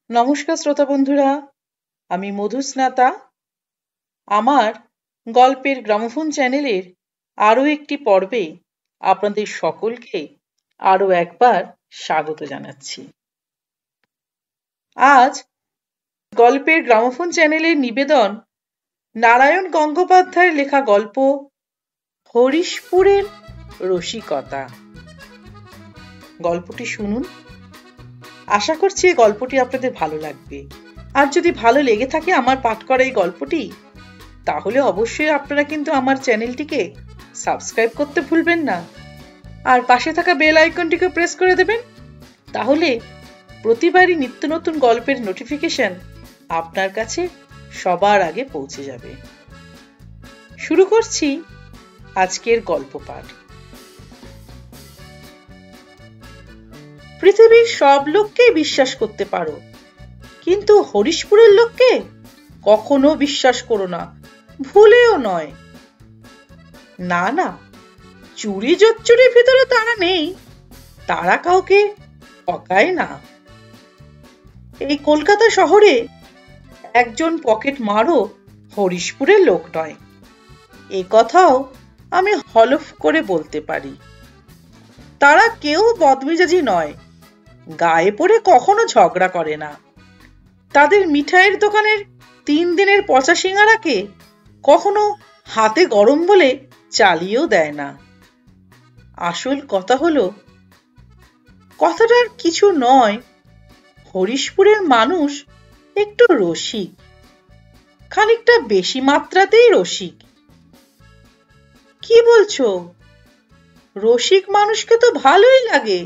নমস্কার শ্রোতা বন্ধুরা, আমি মধুস্নাতা। আমার গল্পের গ্রামোফোন চ্যানেলের আরও একটি পর্বে আপনাদের সকলকে আরও একবার স্বাগত জানাচ্ছি। আজ গল্পের গ্রামোফোন চ্যানেলের নিবেদন নারায়ণ গঙ্গোপাধ্যায়ের লেখা গল্প হরিশপুরের রসিকতা। গল্পটি শুনুন। আশা করছি এই গল্পটি আপনাদের ভালো লাগবে। আর যদি ভালো লেগে থাকে আমার পাঠ করা এই গল্পটি, তাহলে অবশ্যই আপনারা কিন্তু আমার চ্যানেলটিকে সাবস্ক্রাইব করতে ভুলবেন না, আর পাশে থাকা বেল আইকনটিকে প্রেস করে দেবেন। তাহলে প্রতিবারই নিত্য নতুন গল্পের নোটিফিকেশন আপনার কাছে সবার আগে পৌঁছে যাবে। শুরু করছি আজকের গল্প পাঠ। পৃথিবীর সব লোককেই বিশ্বাস করতে পারো, কিন্তু হরিশপুরের লোককে কখনো বিশ্বাস করো না, ভুলেও নয়। না না, চুরি জচ্চুরির ভিতরে তারা নেই, তারা কাউকে ঠকায় না। এই কলকাতা শহরে একজন পকেট মারও হরিশপুরের লোক নয়, এ কথাও আমি হলফ করে বলতে পারি। তারা কেউ বদমেজাজি নয়, গায়ে পড়ে কখনো ঝগড়া করে না। তাদের মিঠাইয়ের দোকানের 3 দিনের পচা সিঙ্গারাকে কখনো হাতে গরম বলে চালিয়েও দেয় না। আসল কথা হলো, কথাটার কিছু নয়, হরিশপুরের মানুষ একটু রসিক, খানিকটা বেশি মাত্রাতেই রসিক। কি বলছো? রসিক মানুষকে তো ভালোই লাগে।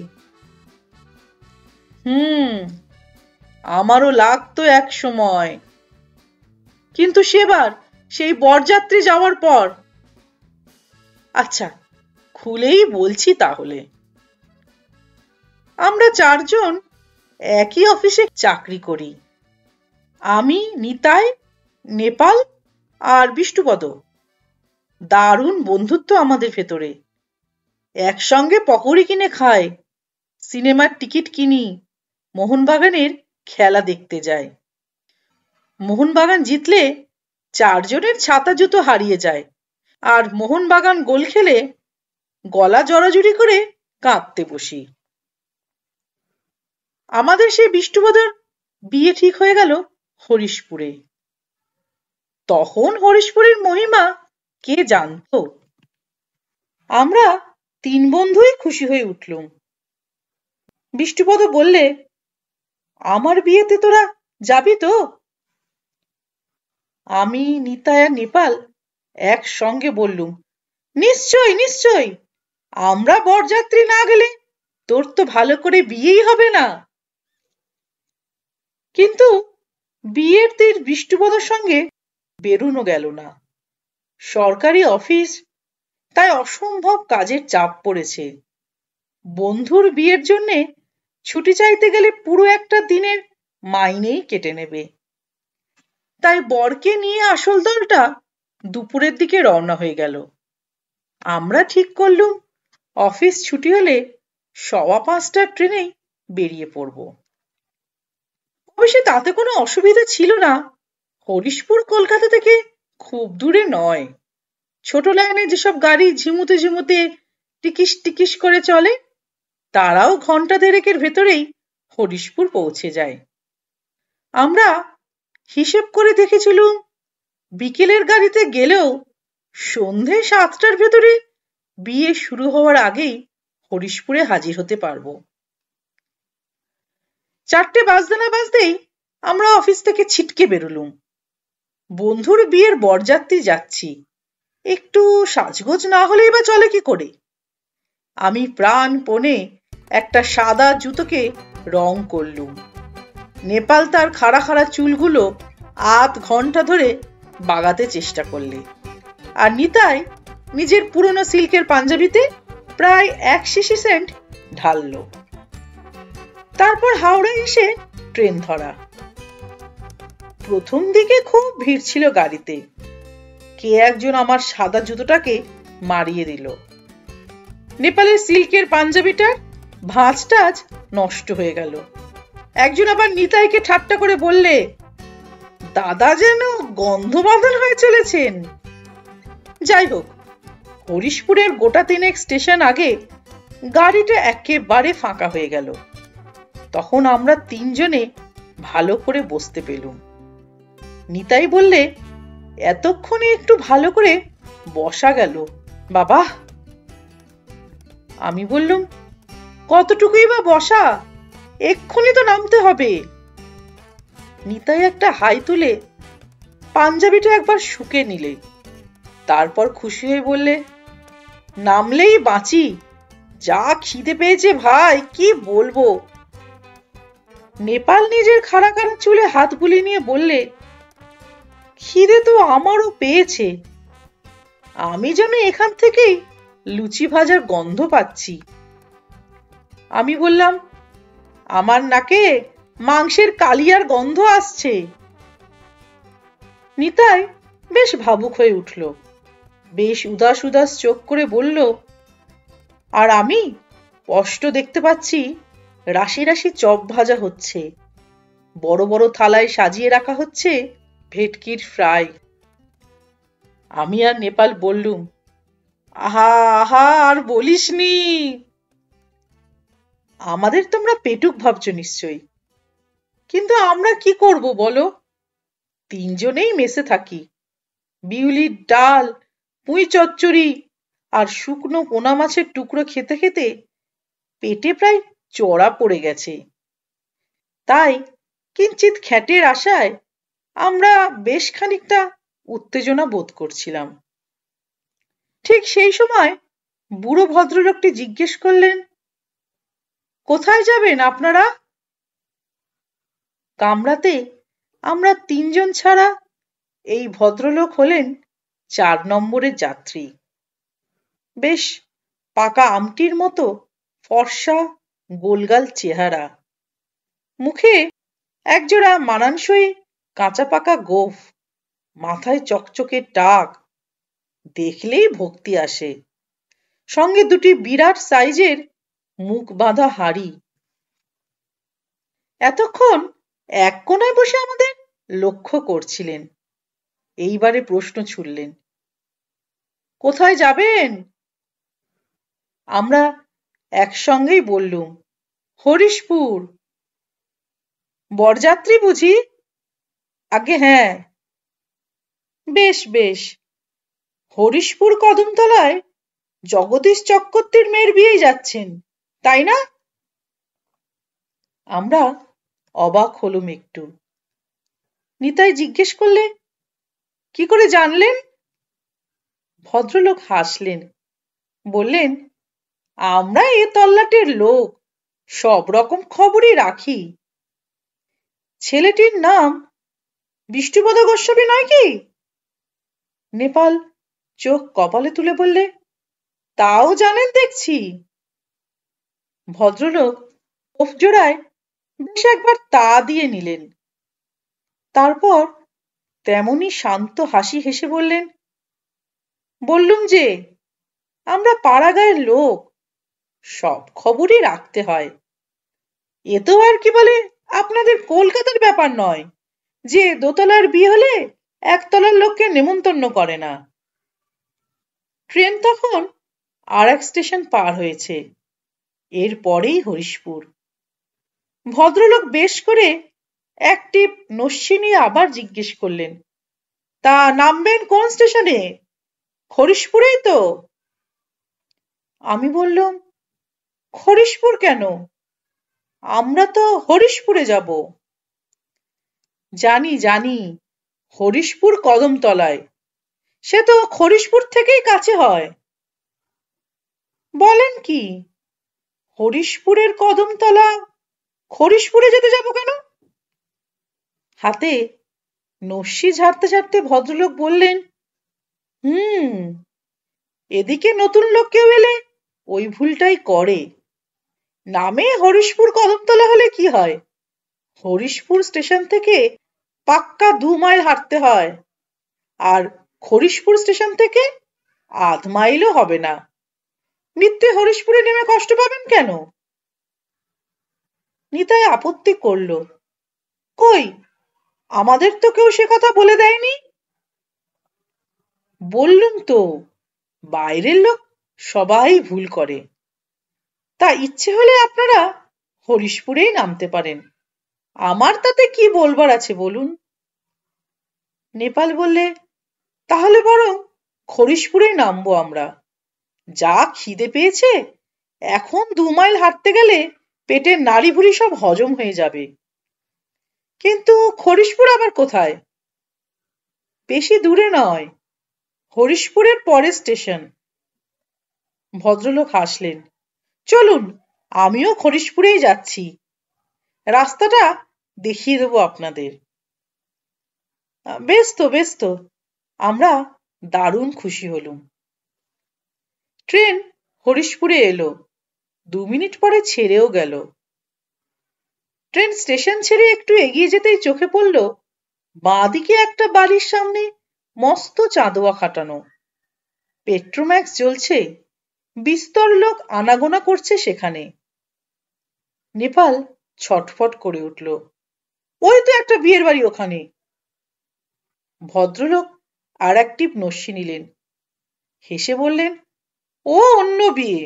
আমারও লাগতো এক সময়, কিন্তু সেবার সেই বরযাত্রী যাওয়ার পর। আচ্ছা, খুলেই বলছি তাহলে। আমরা 4 জন একই অফিসে চাকরি করি। আমি, নিতাই, নেপাল আর বিষ্টুপদ। দারুণ বন্ধুত্ব আমাদের ভেতরে। একসঙ্গে পকোড়ি কিনে খাই, সিনেমার টিকিট কিনি, মোহনবাগানের খেলা দেখতে যায়। মোহনবাগান জিতলে 4 জনের ছাতা জুতো হারিয়ে যায়, আর মোহনবাগান গোল খেলে গলা জড়াজড়ি করে কাঁদতে বসি। আমাদের সেই বিষ্টুপদর বিয়ে ঠিক হয়ে গেল হরিশপুরে। তখন হরিশপুরের মহিমা কে জানতো? আমরা 3 বন্ধুই খুশি হয়ে উঠলুম। বিষ্টুপদ বললে, আমার বিয়েতে তোরা যাবি তো? আমি, নিতাই আর নেপাল একসঙ্গে বললুম, নিশ্চয় নিশ্চয়, আমরা বরযাত্রী না গেলে তোর তো ভালো করে বিয়েই হবে না। কিন্তু বিয়ের দিন বিষ্টুপদর সঙ্গে বেরোনো গেল না। সরকারি অফিস, তাই অসম্ভব কাজের চাপ পড়েছে। বন্ধুর বিয়ের জন্যে ছুটি চাইতে গেলে পুরো একটা দিনের মাইনেই কেটে নেবে। তাই বরকে নিয়ে আসল দলটা দুপুরের দিকে রওনা হয়ে গেল। আমরা ঠিক করলুম অফিস ছুটি হলে 5:15টার ট্রেনেই বেরিয়ে পড়ব। অবশ্য তাতে কোনো অসুবিধা ছিল না। হরিশপুর কলকাতা থেকে খুব দূরে নয়। ছোট লাইনে যেসব গাড়ি ঝিমুতে ঝিমুতে টিকিস টিকিস করে চলে, তারাও ঘন্টা 1.5-এর ভেতরেই হরিশপুর পৌঁছে যায়। আমরা হিসেব করে দেখেছিলুম, বিকেলের গাড়িতে গেলেও সন্ধে 7টার ভেতরে বিয়ে শুরু হওয়ার আগেই হরিশপুরে হাজির হতে পারবো। 4টে বাজতে না বাজতেই আমরা অফিস থেকে ছিটকে বেরোলুম। বন্ধুর বিয়ের বরযাত্রী যাচ্ছি, একটু সাজগোজ না হলেই বা চলে কি করে। আমি প্রাণপণে একটা সাদা জুতোকে রং করলুম। নেপাল তার খাড়া খাড়া চুলগুলো 8 ঘন্টা ধরে বাগাতে চেষ্টা করলে, আর নিতাই নিজের পুরনো সিল্কের পাঞ্জাবিতে প্রায় 1 শিশি সেন্ট ঢালল। তারপর হাওড়া এসে ট্রেন ধরা। প্রথম দিকে খুব ভিড় ছিল গাড়িতে। কে একজন আমার সাদা জুতোটাকে মারিয়ে দিল। নেপালের সিল্কের পাঞ্জাবিটার ভাঁজটা নষ্ট হয়ে গেল। একজন আবার নিতাইকে ঠাট্টা করে বললে, দাদা যেন গন্ধমাদন হয়ে চলেছেন। যাই হোক, হরিশপুরের গোটা তিনেক স্টেশন আগে গাড়িটা একেবারে ফাঁকা হয়ে গেল। তখন আমরা তিনজনে ভালো করে বসতে পেলুম। নিতাই বললে, এতক্ষণে একটু ভালো করে বসা গেল বাবা। আমি বললুম, কতটুকুই বা বসা, এক্ষুনি তো নামতে হবে। নিতাই একটা হাই তুলে পাঞ্জাবিটা একবার শুকে নিলে, তারপর খুশি হয়ে বললে, নামলেই বাঁচি, যা খিদে পেয়েছে ভাই, কি বলবো। নেপাল নিজের খাড়া খাড়া চুলে হাত বুলিয়ে নিয়ে বললে, খিদে তো আমারও পেয়েছে, আমি যেন এখান থেকেই লুচি ভাজার গন্ধ পাচ্ছি। আমি বললাম, আমার নাকে মাংসের কালিয়ার গন্ধ আসছে। নিতাই বেশ ভাবুক হয়ে উঠল, বেশ উদাস উদাস চোখ করে বলল, আর আমি স্পষ্ট দেখতে পাচ্ছি রাশি রাশি চপ ভাজা হচ্ছে, বড় বড় থালায় সাজিয়ে রাখা হচ্ছে ভেটকির ফ্রাই। আমি আর নেপাল বললুম, আহা আহা, আর বলিসনি। আমাদের তোমরা পেটুক ভাবছো নিশ্চয়ই, কিন্তু আমরা কি করব বলো, তিনজনেই মেসে থাকি। বিউলির ডাল, পুঁই চচ্চড়ি আর শুকনো পোনা মাছের টুকরো খেতে খেতে পেটে প্রায় চড়া পড়ে গেছে। তাই কিঞ্চিত খ্যাটের আশায় আমরা বেশ খানিকটা উত্তেজনা বোধ করছিলাম। ঠিক সেই সময় বুড়ো ভদ্রলোকটি জিজ্ঞেস করলেন, কোথায় যাবেন আপনারা? কামরাতে আমরা তিনজন ছাড়া এই ভদ্রলোক হলেন 4 নম্বরের যাত্রী। বেশ পাকা আমটির মতো ফর্সা গোলগাল চেহারা, মুখে একজোড়া মানানসই কাঁচা পাকা গোঁফ, মাথায় চকচকে টাক, দেখলেই ভক্তি আসে, সঙ্গে দুটি বিরাট সাইজের মুখ বাঁধা হাড়ি। এতক্ষণ এক কোনায় বসে আমাদের লক্ষ্য করছিলেন, এইবারে প্রশ্ন ছুড়লেন, কোথায় যাবেন? আমরা একসঙ্গেই বললুম, হরিশপুর। বরযাত্রী বুঝি? আগে হ্যাঁ। বেশ বেশ, হরিশপুর কদমতলায় জগদীশ চক্রবর্তীর মেয়ের বিয়েই যাচ্ছেন, তাই না? আমরা অবাক হলুম একটু। নিতাই জিজ্ঞেস করলে, কি করে জানলেন? ভদ্রলোক হাসলেন, বললেন, আমরা এ তল্লাটের লোক, সব রকম খবরই রাখি। ছেলেটির নাম বিষ্ণুপদ গোস্বামী নয় কি? নেপাল চোখ কপালে তুলে বললে, তাও জানেন দেখছি। ভদ্রলোক ওফ জোড়ায় বেশ একবার তা দিয়ে নিলেন, তারপর তেমনি শান্ত হাসি হেসে বললেন, বললুম যে আমরা পাড়াগাঁয়ের লোক, সব খবরই রাখতে হয়। এ তো আর কি বলে আপনাদের কলকাতার ব্যাপার নয় যে দোতলার বিয়ে হলে একতলার লোককে নেমন্তন্ন করে না। ট্রেন তখন আর এক স্টেশন পার হয়েছে, এরপরেই হরিশপুর। ভদ্রলোক বেশ করে একটি নস্যি নিয়ে আবার জিজ্ঞেস করলেন, তা নামবেন কোন স্টেশনে? হরিশপুরেই তো? আমি বললুম, হরিশপুর কেন, আমরা তো হরিশপুরে যাব। জানি জানি, হরিশপুর কদমতলায়, সে তো হরিশপুর থেকেই কাছে হয়। বলেন কি, হরিশপুরের কদমতলা হরিশপুরে যেতে যাব কেন? হাতে নস্যি ঝাড়তে ঝাড়তে ভদ্রলোক বললেন, এদিকে নতুন লোক কেউ এলে ওই ভুলটাই করে। নামে হরিশপুর কদমতলা হলে কি হয়, হরিশপুর স্টেশন থেকে পাক্কা 2 মাইল হাঁটতে হয়, আর হরিশপুর স্টেশন থেকে 1/2 মাইলও হবে না। মিথ্যে হরিশপুরে নেমে কষ্ট পাবেন কেন? নিতাই আপত্তি করল, কই, আমাদের তো কেউ সে কথা বলে দেয়নি। বললুম তো, বাইরের লোক সবাই ভুল করে। তা ইচ্ছে হলে আপনারা হরিশপুরেই নামতে পারেন, আমার তাতে কি বলবার আছে বলুন। নেপাল বললে, তাহলে বরং হরিশপুরেই নামবো আমরা। যা খিদে পেয়েছে, এখন 2 মাইল হাঁটতে গেলে পেটের নাড়িভুড়ি সব হজম হয়ে যাবে। কিন্তু হরিশপুর আবার কোথায়? বেশি দূরে নয়, হরিশপুরের পরের স্টেশন। ভদ্রলোক হাসলেন, চলুন, আমিও হরিশপুরেই যাচ্ছি, রাস্তাটা দেখিয়ে দেবো আপনাদের। বেশ তো, বেশ তো, আমরা দারুণ খুশি হলুম। ট্রেন হরিশপুরে এলো, 2 মিনিট পরে ছেড়েও গেল। ট্রেন স্টেশন ছেড়ে একটু এগিয়ে যেতেই চোখে পড়ল বাঁদিকে একটা বাড়ির সামনে মস্ত চাঁদোয়া খাটানো, পেট্রোম্যাক্স জ্বলছে, বিস্তর লোক আনাগোনা করছে সেখানে। নেপাল ছটফট করে উঠল, ওই তো একটা বিয়ের বাড়ি ওখানে। ভদ্রলোক আর এক টিপ নস্যি নিলেন, হেসে বললেন, ও অন্য বিয়ে,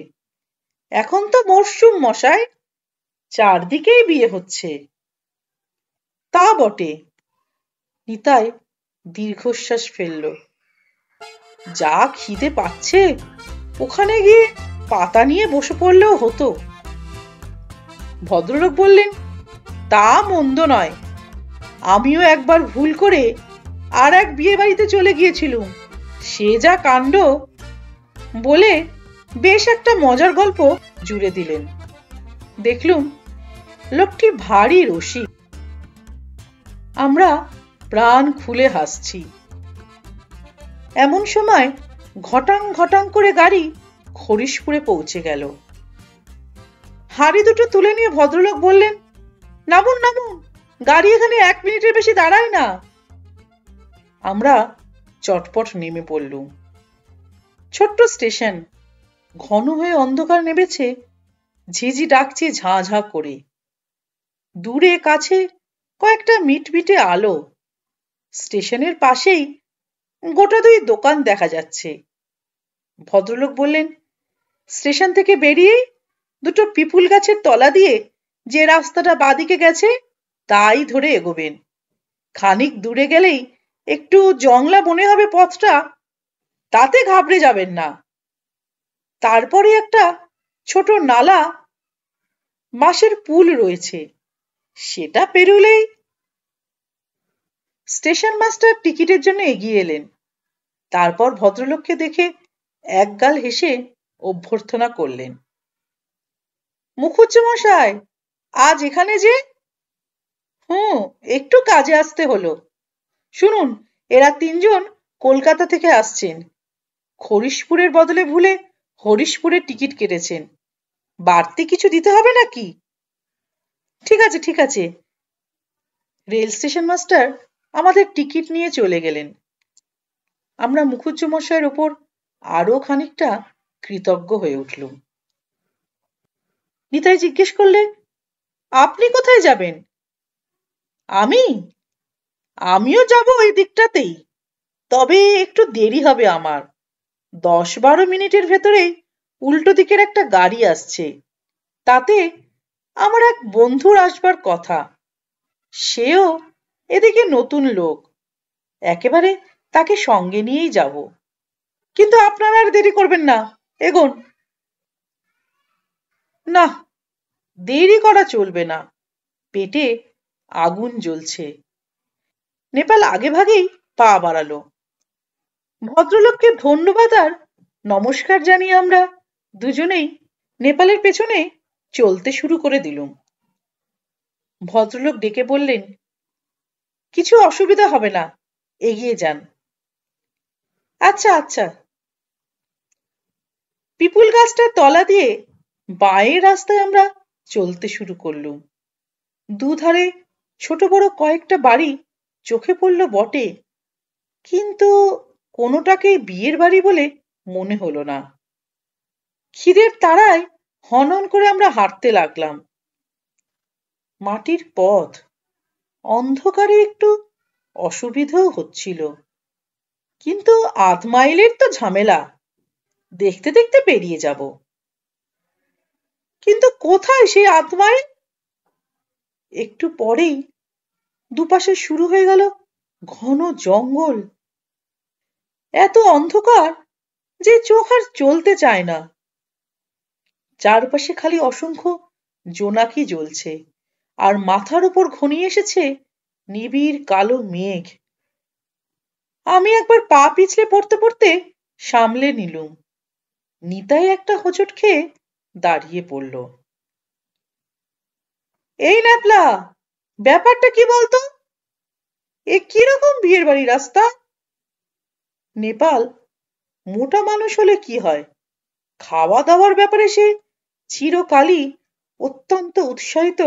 এখন তো মরশুম মশাই, চারদিকেই বিয়ে হচ্ছে। তা বটে। নিতাই দীর্ঘশ্বাস ফেলল, যা খিদে পাচ্ছে, ওখানে গিয়ে পাতা নিয়ে বসে পড়লেও হতো। ভদ্রলোক বললেন, তা মন্দ নয়, আমিও একবার ভুল করে আর এক বিয়ে বাড়িতে চলে গিয়েছিলুম, সে যা কাণ্ড। বলে বেশ একটা মজার গল্প জুড়ে দিলেন। দেখলুম লোকটি ভারী রসিক। আমরা প্রাণ খুলে হাসছি। এমন সময় ঘটাং ঘটাং করে গাড়ি হরিশপুরে পৌঁছে গেল। হাঁড়ি দুটো তুলে নিয়ে ভদ্রলোক বললেন, নামুন নামুন, গাড়ি এখানে 1 মিনিটের বেশি দাঁড়ায় না। আমরা চটপট নেমে পড়লুম। ছোট্ট স্টেশন, ঘন হয়ে অন্ধকার নেমেছে, ঝিঝি ডাকছে ঝাঁ ঝাঁ করে। দূরে কাছে কয়েকটা মিটমিটে আলো। স্টেশনের পাশেই গোটা 2 দোকান দেখা যাচ্ছে। ভদ্রলোক বললেন, স্টেশন থেকে বেরিয়েই দুটো পিপুল গাছের তলা দিয়ে যে রাস্তাটা বাঁদিকে গেছে তাই ধরে এগোবেন। খানিক দূরে গেলেই একটু জংলা মনে হবে পথটা, তাতে ঘাবড়ে যাবেন না। তারপরে একটা ছোট নালা বাঁশের পুল রয়েছে, সেটা পেরুলেই। স্টেশন মাস্টার টিকিটের জন্য এগিয়ে এলেন। তারপর ভদ্রলোককে দেখে একগাল হেসে অভ্যর্থনা করলেন, মুখুজ্জেমশাই, আজ এখানে যে? একটু কাজে আসতে হলো। শুনুন, এরা 3 জন কলকাতা থেকে আসছেন, হরিশপুরের বদলে ভুলে হরিশপুরের টিকিট কেটেছেন, বাড়তি কিছু দিতে হবে নাকি? ঠিক আছে, ঠিক আছে। রেল স্টেশন মাস্টার আমাদের টিকিট নিয়ে চলে গেলেন। আমরা মুখুজ্জেমশাইয়ের ওপর আরো খানিকটা কৃতজ্ঞ হয়ে উঠলুম। নিতাই জিজ্ঞেস করলে, আপনি কোথায় যাবেন? আমিও যাব ওই দিকটাতেই, তবে একটু দেরি হবে আমার। 10-12 মিনিটের ভেতরেই উল্টো দিকের একটা গাড়ি আসছে, তাতে আমার এক বন্ধুর আসবার কথা। সেও এদিকে নতুন লোক, একেবারে তাকে সঙ্গে নিয়েই যাব। কিন্তু আপনারা আর দেরি করবেন না, এগোন। না, দেরি করা চলবে না, পেটে আগুন জ্বলছে। নেপাল আগে ভাগেই পা বাড়ালো। ভদ্রলোককে ধন্যবাদ আর নমস্কার জানিয়ে আমরা দুজনেই নেপালের পেছনে চলতে শুরু করে দিলুম। ভদ্রলোক ডেকে বললেন, কিছু অসুবিধা হবে না, এগিয়ে যান। আচ্ছা আচ্ছা। পিপুল গাছটার তলা দিয়ে বাঁয়ের রাস্তায় আমরা চলতে শুরু করলুম। দুধারে ছোট বড় কয়েকটা বাড়ি চোখে পড়ল বটে, কিন্তু কোনোটাকেই বিয়ের বাড়ি বলে মনে হলো না। খিদের তাড়ায় হনহন করে আমরা হাঁটতে লাগলাম। মাটির পথ, অন্ধকারে একটু অসুবিধাও হচ্ছিল, কিন্তু ৮ মাইলের তো ঝামেলা, দেখতে দেখতে পেরিয়ে যাব। কিন্তু কোথায় সেই ৮ মাইল? একটু পরেই দুপাশে শুরু হয়ে গেল ঘন জঙ্গল। এত অন্ধকার যে চোখ আর চলতে চায় না। চারপাশে খালি অসংখ্য জোনাকি জ্বলছে, আর মাথার উপর ঘনিয়ে এসেছে নিবিড় কালো মেঘ। আমি একবার পা পিছলে পড়তে পড়তে সামলে নিলুম। নিতাই একটা হোঁচট খেয়ে দাঁড়িয়ে পড়ল। এই ন্যাপলা, ব্যাপারটা কি বলতো? এ কিরকম বিয়ের বাড়ি রাস্তা? নেপাল মোটা মানুষ হলে কি হয়, খাওয়া দাওয়ার ব্যাপারে সে চিরকালই অত্যন্ত উৎসাহিত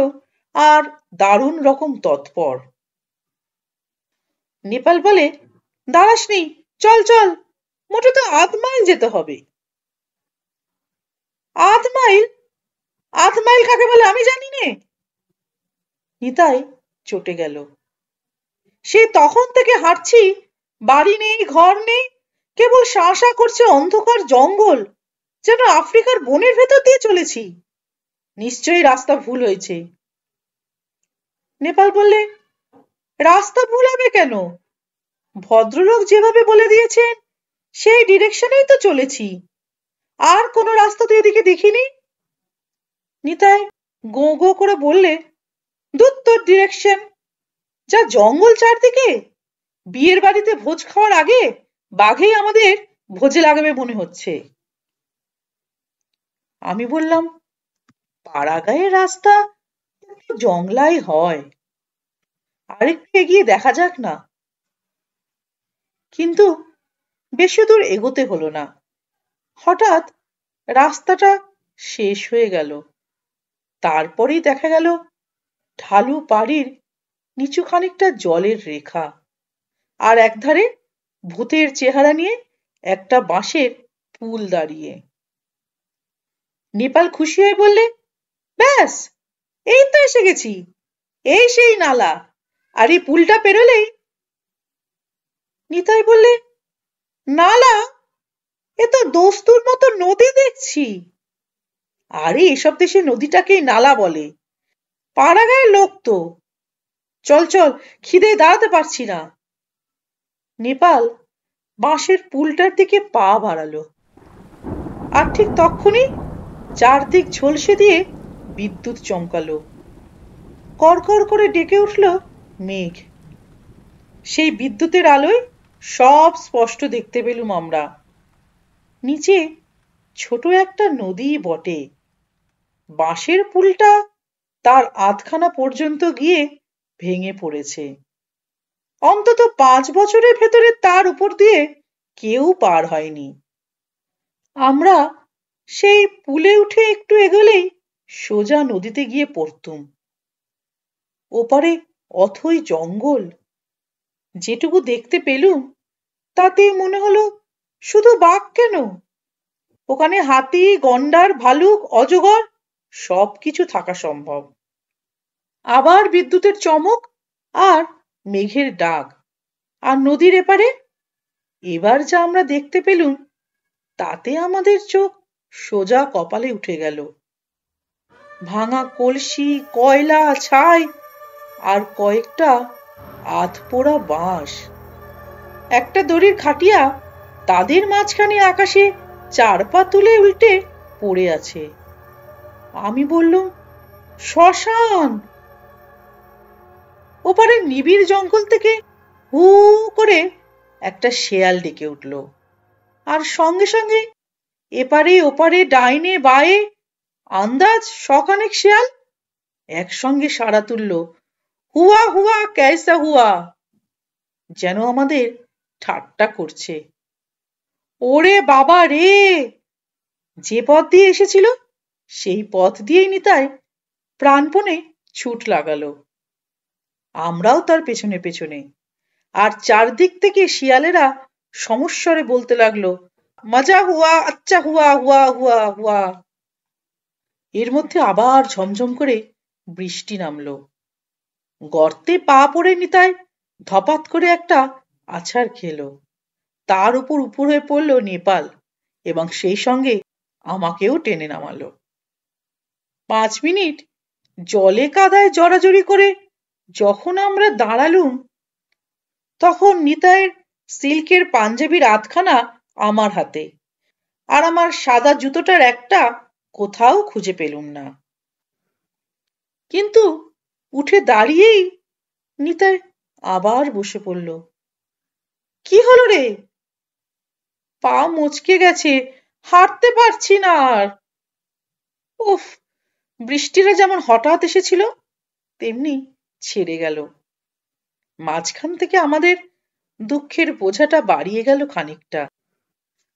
আর দারুণ রকম তৎপর। নেপাল বলে, দাঁড়াসনি, চল চল, মোটে তো ৮ মাইল যেতে হবে। ৮ মাইল? ৮ মাইল কাকে বলে আমি জানি নে। নিতাই চটে গেল। সে তখন থেকে হাঁটছি, বাড়ি নেই, ঘর নেই, কেবল শাঁ করছে অন্ধকার জঙ্গল, যেন আফ্রিকার বনের ভেতর দিয়ে চলেছি। নিশ্চয়ই রাস্তা ভুল হয়েছে। নেপাল বললে, রাস্তা ভুল হবে কেন? ভদ্রলোক যেভাবে বলে দিয়েছেন সেই ডিরেকশনেই তো চলেছি, আর কোনো রাস্তা তো এদিকে দেখিনি। নিতাই গো গো করে বললে, দূর তোর ডিরেকশন, যা জঙ্গল চারদিকে। বিয়ের বাড়িতে ভোজ খাওয়ার আগে বাঘেই আমাদের ভোজে লাগাবে মনে হচ্ছে। আমি বললাম, পাড়াগাঁয়ের রাস্তা একটু জংলাই হয়, আর একটু এগিয়ে দেখা যাক না। কিন্তু বেশি দূর এগোতে হলো না। হঠাৎ রাস্তাটা শেষ হয়ে গেল। তারপরেই দেখা গেল ঢালু পাড়ির নিচু খানিকটা জলের রেখা, আর একধারে ভূতের চেহারা নিয়ে একটা বাঁশের পুল দাঁড়িয়ে। নেপাল খুশি হয়ে বললে, ব্যাস, এই তো এসে গেছি, এই সেই নালা, আর এই পুলটা পেরোলেই। নিতাই বললে, নালা? এ তো দস্তুর মতো নদী দেখছি। আরে এসব দেশে নদীটাকেই নালা বলে, পাড়াগাঁয়ের লোক তো। চল চল, খিদেয় দাঁড়াতে পারছি না। নেপাল বাঁশের পুলটার দিকে পা বাড়ালো, আর ঠিক তক্ষুনি চারদিক ঝলসে দিয়ে বিদ্যুৎ চমকালো। কড়কড় করে ডেকে উঠল মেঘ। সেই বিদ্যুতের আলোয় সব স্পষ্ট দেখতে পেলুম আমরা। নিচে ছোট একটা নদী বটে। বাঁশের পুলটা তার আধখানা পর্যন্ত গিয়ে ভেঙে পড়েছে। অন্তত ৫ বছরের ভেতরে তার উপর দিয়ে কেউ পার হয়নি। আমরা সেই পুলে উঠে একটু এগোলেই সোজা নদীতে গিয়ে পড়তুম। ওপারে অথই জঙ্গল। যেটুকু দেখতে পেলুম তাতে মনে হলো শুধু বাঘ কেন, ওখানে হাতি, গন্ডার, ভালুক, অজগর সবকিছু থাকা সম্ভব। আবার বিদ্যুতের চমক আর মেঘের ডাক, আর নদীর এপারে এবার যা আমরা দেখতে পেলুম তাতে আমাদের চোখ সোজা কপালে উঠে গেল। ভাঙা কলসি, কয়লা, ছাই, আর কয়েকটা আধপোড়া বাঁশ। একটা দড়ির খাটিয়া তাদের মাঝখানে আকাশে ৪ পা তুলে উল্টে পড়ে আছে। আমি বললুম, শ্মশান। ওপারে নিবিড় জঙ্গল থেকে হু করে একটা শেয়াল ডেকে উঠল, আর সঙ্গে সঙ্গে এপারে ওপারে ডাইনে বায়ে আন্দাজ শখানেক শেয়াল একসঙ্গে সাড়া তুলল, হুয়া হুয়া ক্যায়সা হুয়া, যেন আমাদের ঠাট্টা করছে। ওরে বাবা রে! যে পথ দিয়ে এসেছিল সেই পথ দিয়েই নিতাই প্রাণপণে ছুট লাগালো। আমরাও তার পেছনে পেছনে, আর চারদিক থেকে শিয়ালেরা সমস্বরে বলতে লাগলো, মজা হুয়া, আচ্ছা হুয়া, হুয়া হুয়া হুয়া। এর মধ্যে আবার ঝমঝম করে বৃষ্টি নামলো। গর্তে পা পড়ে নিতাই ধপাত করে একটা আছাড় খেলো। তার উপর হয়ে পড়ল নেপাল এবং সেই সঙ্গে আমাকেও টেনে নামালো। 5 মিনিট জলে কাদায় জড়াজড়ি করে যখন আমরা দাঁড়ালুম, তখন নিতাইয়ের সিল্কের পাঞ্জাবির আধখানা আমার হাতে, আর আমার সাদা জুতোটার একটা কোথাও খুঁজে পেলুম না। কিন্তু উঠে দাঁড়িয়েই নিতাই আবার বসে পড়ল। কি হলো রে? পা মচকে গেছে, হাঁটতে পারছি না আর। উফ, বৃষ্টিটা যেমন হঠাৎ এসেছিল তেমনি ছেড়ে গেল। মাঝখান থেকে আমাদের দুঃখের বোঝাটা বাড়িয়ে গেল খানিকটা।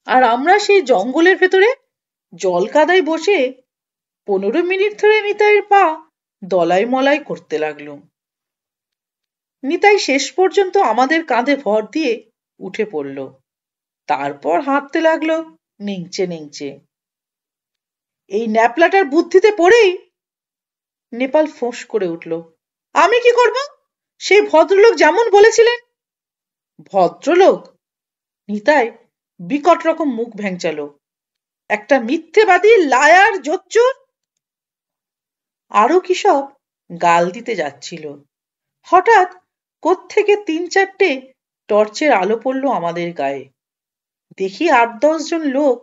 আর আমরা সেই জঙ্গলের ভেতরে জল কাদায় বসে 15 মিনিট ধরে নিতাইয়ের পা দলাই মলাই করতে লাগলো। নিতাই শেষ পর্যন্ত আমাদের কাঁধে ভর দিয়ে উঠে পড়ল। তারপর হাঁটতে লাগলো নেংচে নেংচে। এই ন্যাপলাটার বুদ্ধিতে পড়েই নেপাল ফোঁস করে উঠল, আমি কি করব? সেই ভদ্রলোক যেমন বলেছিলেন। ভদ্রলোক? নিতাই বিকট রকম মুখ ভ্যাংচালো। একটা মিথ্যেবাদী, লায়ার, জোচ্চোর। আরো কি সব গাল দিতে যাচ্ছিল। হঠাৎ কোত্থেকে 3-4টে টর্চের আলো পড়ল আমাদের গায়ে। দেখি 8-10 জন লোক,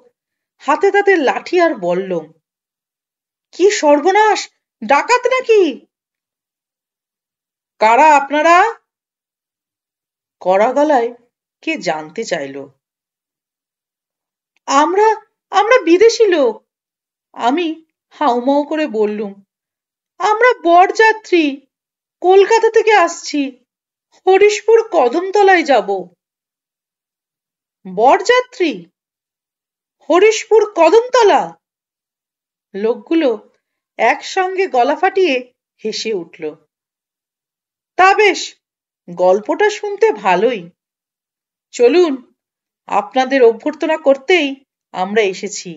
হাতে তাদের লাঠি আর বল্লম। কি সর্বনাশ, ডাকাত নাকি? কারা আপনারা? কড়া গলায় কে জানতে চাইল। আমরা আমরা বিদেশি লোক। আমি হাউমাউ করে বললুম, আমরা বরযাত্রী, কলকাতা থেকে আসছি, হরিশপুর কদমতলায় যাব। বরযাত্রী? হরিশপুর কদমতলা? লোকগুলো একসঙ্গে গলা ফাটিয়ে হেসে উঠল। তা বেশ, গল্পটা শুনতে ভালোই। চলুন, আপনাদের অভ্যর্থনা করতেই আমরা এসেছি,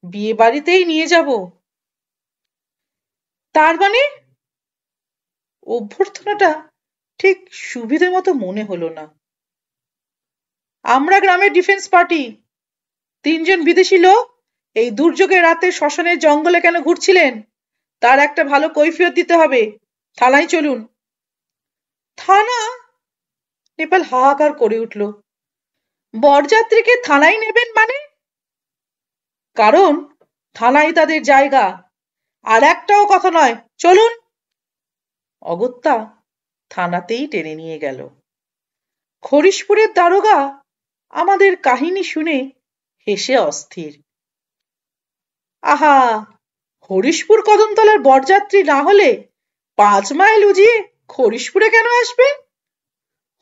বিয়ে বাড়িতেই নিয়ে যাব। তার মানে? অভ্যর্থনাটা ঠিক সুবিধে মতো মনে হলো না। আমরা গ্রামের ডিফেন্স পার্টি। 3 জন বিদেশি লোক এই দুর্যোগের রাতে শ্মশানের জঙ্গলে কেন ঘুরছিলেন তার একটা ভালো কৈফিয়ত দিতে হবে। থানায় চলুন। থানা? নেপাল হাহাকার করে উঠল। বরযাত্রীকে থানায় নেবেন মানে? কারণ থানায় তাদের জায়গা। আর একটাও কথা নয়, চলুন। অগত্যা থানাতেই টেনে নিয়ে গেল। হরিশপুরের দারোগা আমাদের কাহিনী শুনে হেসে অস্থির। আহা, হরিশপুর কদমতলার বরযাত্রী না হলে 5 মাইল উজিয়ে হরিশপুরে কেন আসবে?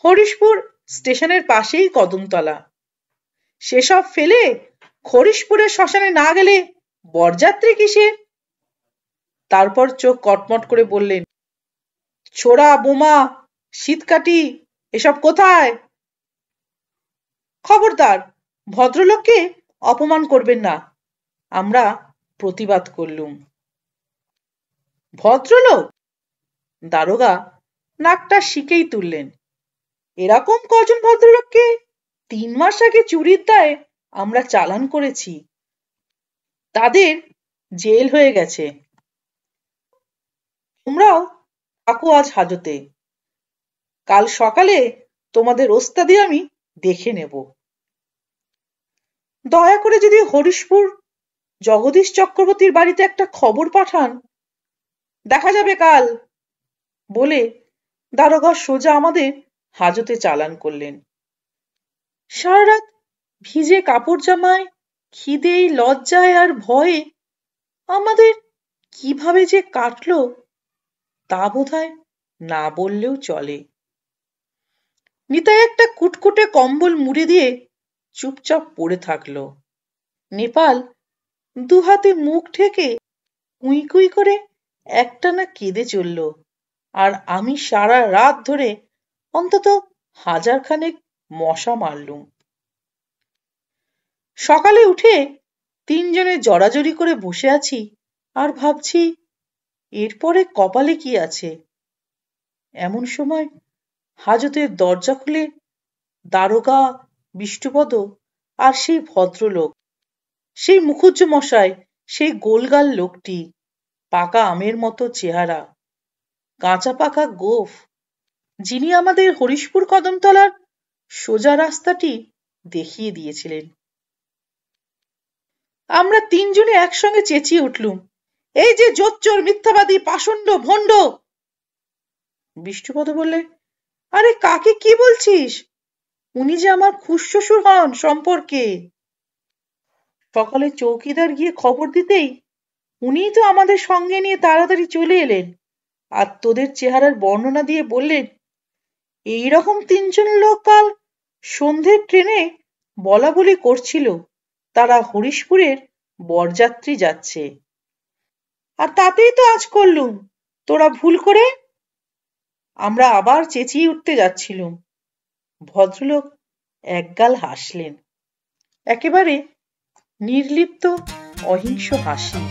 হরিশপুর স্টেশনের পাশেই কদমতলা। সেসব ফেলে হরিশপুরের শ্মশানে না গেলে বরযাত্রী কিসের? তারপর চোখ কটমট করে বললেন, ছোড়া, বোমা, শীতকাঠি এসব কোথায়? খবরদার, ভদ্রলোককে অপমান করবেন না, আমরা প্রতিবাদ করলুম। ভদ্রলোক? দারোগা নাকটা শিকেই তুললেন। এরকম কজন ভদ্রলোককে 3 মাস আগে চুরির দায়ে আমরা চালান করেছি। তাদের জেল হয়ে গেছে। তোমরাও থাকো আজ হাজতে। কাল সকালে তোমাদের ওস্তাদি আমি দেখে নেব। দয়া করে যদি হরিশপুর জগদীশ চক্রবর্তীর বাড়িতে একটা খবর পাঠান, দেখা যাবে কাল, বলে দারোগা সোজা আমাদের হাজতে চালান করলেন। সারা রাত ভিজে কাপড় জামায়, খিদেই, লজ্জায় আর ভয়ে আমাদের কিভাবে যে কাটলো তা বোধহয় না বললেও চলে। নিতাই একটা কুটকুটে কম্বল মুড়ি দিয়ে চুপচাপ পড়ে থাকলো। নেপাল দুহাতে মুখ ঢেকে কুই কুই করে একটানা কেঁদে চলল। আর আমি সারা রাত ধরে অন্তত 1000 খানেক মশা মারলুম। সকালে উঠে 3 জনে জড়াজড়ি করে বসে আছি আর ভাবছি, এরপরে কপালে কি আছে? এমন সময় হাজতের দরজা খুলে দারোগা, বিষ্টুপদ আর সেই ভদ্রলোক, সেই মুখুজ্জ মশাই, সেই গোলগাল লোকটি, পাকা আমের মতো চেহারা, কাঁচা পাকা গোঁফ, যিনি আমাদের হরিশপুর কদমতলার সোজা রাস্তাটি দেখিয়ে দিয়েছিলেন। আমরা তিনজনে একসঙ্গে চেঁচিয়ে উঠলুম, এই যে জোচ্চোর, মিথ্যাবাদী, পাষণ্ড, ভণ্ড! বিষ্টুপদ বললে, আরে কাকে কি বলছিস? উনি যে আমার খুড়শ্বশুর হন সম্পর্কে। সকালে চৌকিদার গিয়ে খবর দিতেই উনিই তো আমাদের সঙ্গে নিয়ে তাড়াতাড়ি চলে এলেন, আর তোদের চেহারার বর্ণনা দিয়ে বললেন, এইরকম তিনজন লোক কাল সন্ধ্যের ট্রেনে বলা বলি করছিল তারা হরিশপুরের বরযাত্রী যাচ্ছে। আর তাতেই তো আজ করলুম, তোরা ভুল করে। আমরা আবার চেঁচিয়ে উঠতে যাচ্ছিলুম। ভদ্রলোক একগাল হাসলেন, একেবারে নির্লিপ্ত অহিংস হাসি।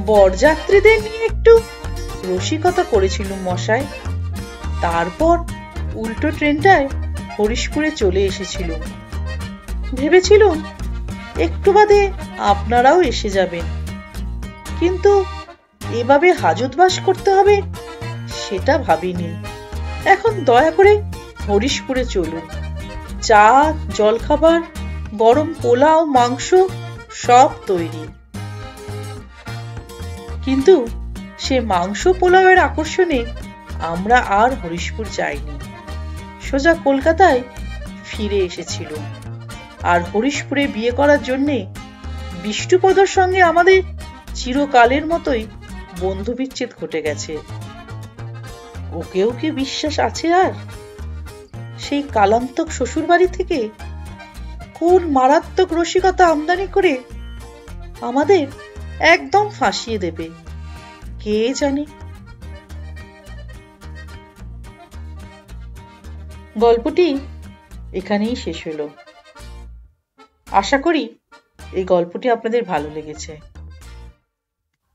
বরযাত্রীদের নিয়ে একটু রসিকতা করেছিলুম মশাই, তারপর উল্টো ট্রেনটায় হরিশপুরে চলে এসেছিলুম। ভেবেছিলুম একটু বাদে আপনারাও এসে যাবেন, কিন্তু এভাবে হাজতবাস করতে হবে সেটা ভাবিনি। এখন দয়া করে হরিশপুরে চলুন, চা, জলখাবার, গরম পোলাও, মাংস সব তৈরি। কিন্তু সে মাংস পোলাওয়ের আকর্ষণে আমরা আর হরিশপুর যাইনি, সোজা কলকাতায় ফিরে এসেছিলুম। আর হরিশপুরে বিয়ে করার জন্যে বিষ্টুপদর সঙ্গে আমাদের চিরকালের মতোই বন্ধু বিচ্ছেদ ঘটে গেছে। ওকেও কি বিশ্বাস আছে আর? সেই কালান্তক শ্বশুর বাড়ি থেকে কোন মারাত্মক রসিকতা আমদানি করে আমাদের একদম ফাঁসিয়ে দেবে, কে জানে। গল্পটি এখানেই শেষ হলো। আশা করি এই গল্পটি আপনাদের ভালো লেগেছে।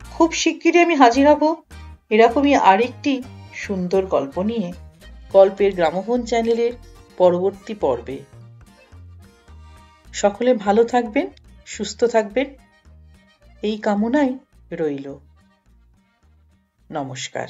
খুব শিগগিরই আমি হাজির হব এরকমই আরেকটি সুন্দর গল্প নিয়ে গল্পের গ্রামোফোন চ্যানেলের পরবর্তী পর্বে। সকলে ভালো থাকবেন, সুস্থ থাকবেন, এই কামনাই রইল। নমস্কার।